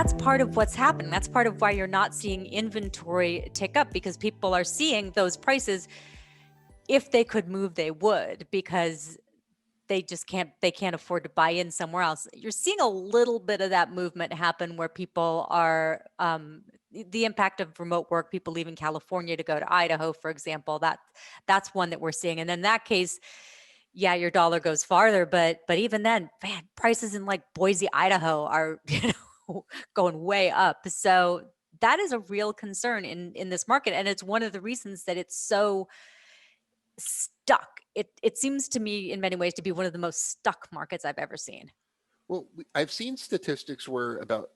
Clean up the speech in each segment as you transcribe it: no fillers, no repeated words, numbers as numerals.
that's part of what's happening. That's part of why you're not seeing inventory tick up, because people are seeing those prices. If they could move, they would, because they can't afford to buy in somewhere else. You're seeing a little bit of that movement happen where people are the impact of remote work, people leaving California to go to Idaho, for example. That's one that we're seeing. And in that case, yeah, your dollar goes farther, but even then, man, prices in like Boise, Idaho are going way up. So that is a real concern in this market, and it's one of the reasons that it's so stuck. It seems to me in many ways to be one of the most stuck markets I've ever seen. Well, I've seen statistics where about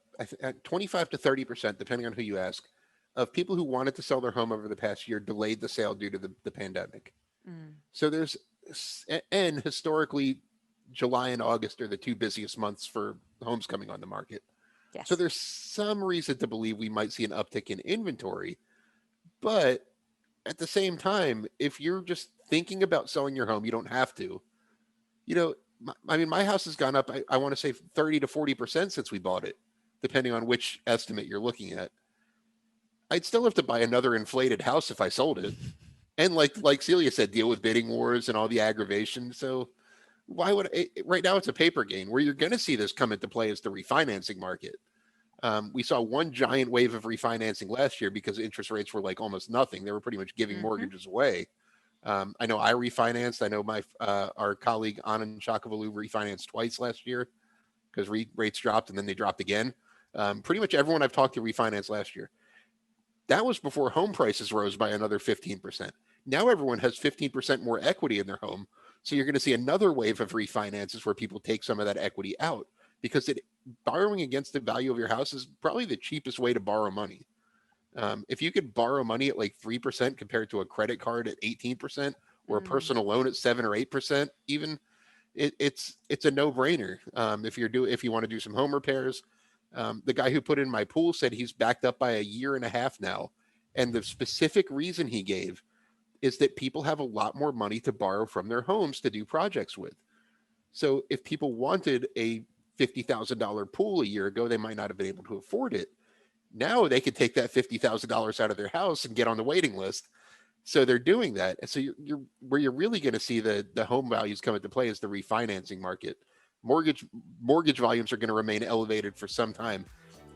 25 to 30%, depending on who you ask, of people who wanted to sell their home over the past year delayed the sale due to the pandemic. Mm, So and historically, July and August are the two busiest months for homes coming on the market. So yes. there's some reason to believe we might see an uptick in inventory. But at the same time, if you're just thinking about selling your home, you don't have to. You know, I mean, my house has gone up, I want to say 30 to 40% since we bought it, depending on which estimate you're looking at. I'd still have to buy another inflated house if I sold it. And like Celia said, deal with bidding wars and all the aggravation. So why would right now it's a paper gain. Where you're going to see this come into play is the refinancing market. We saw one giant wave of refinancing last year because interest rates were like almost nothing. They were pretty much giving Hmm. mortgages away. I know I refinanced. I know our colleague Anand Chakavalu refinanced twice last year because rates dropped and then they dropped again. Pretty much everyone I've talked to refinanced last year. That was before home prices rose by another 15%. Now everyone has 15% more equity in their home. So you're going to see another wave of refinances where people take some of that equity out because borrowing against the value of your house is probably the cheapest way to borrow money. If you could borrow money at like 3% compared to a credit card at 18% or a Mm. personal loan at 7 or 8%, even it's a no brainer. If you want to do some home repairs, the guy who put in my pool said he's backed up by a year and a half now, and the specific reason he gave is that people have a lot more money to borrow from their homes to do projects with. So if people wanted a $50,000 pool a year ago, they might not have been able to afford it. Now they could take that $50,000 out of their house and get on the waiting list. So they're doing that. And so you're where you're really going to see the home values come into play is the refinancing market. Mortgage mortgage volumes are going to remain elevated for some time.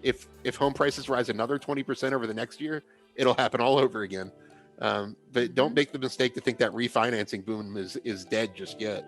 If home prices rise another 20% over the next year, it'll happen all over again. But don't Hmm. make the mistake to think that refinancing boom is dead just yet.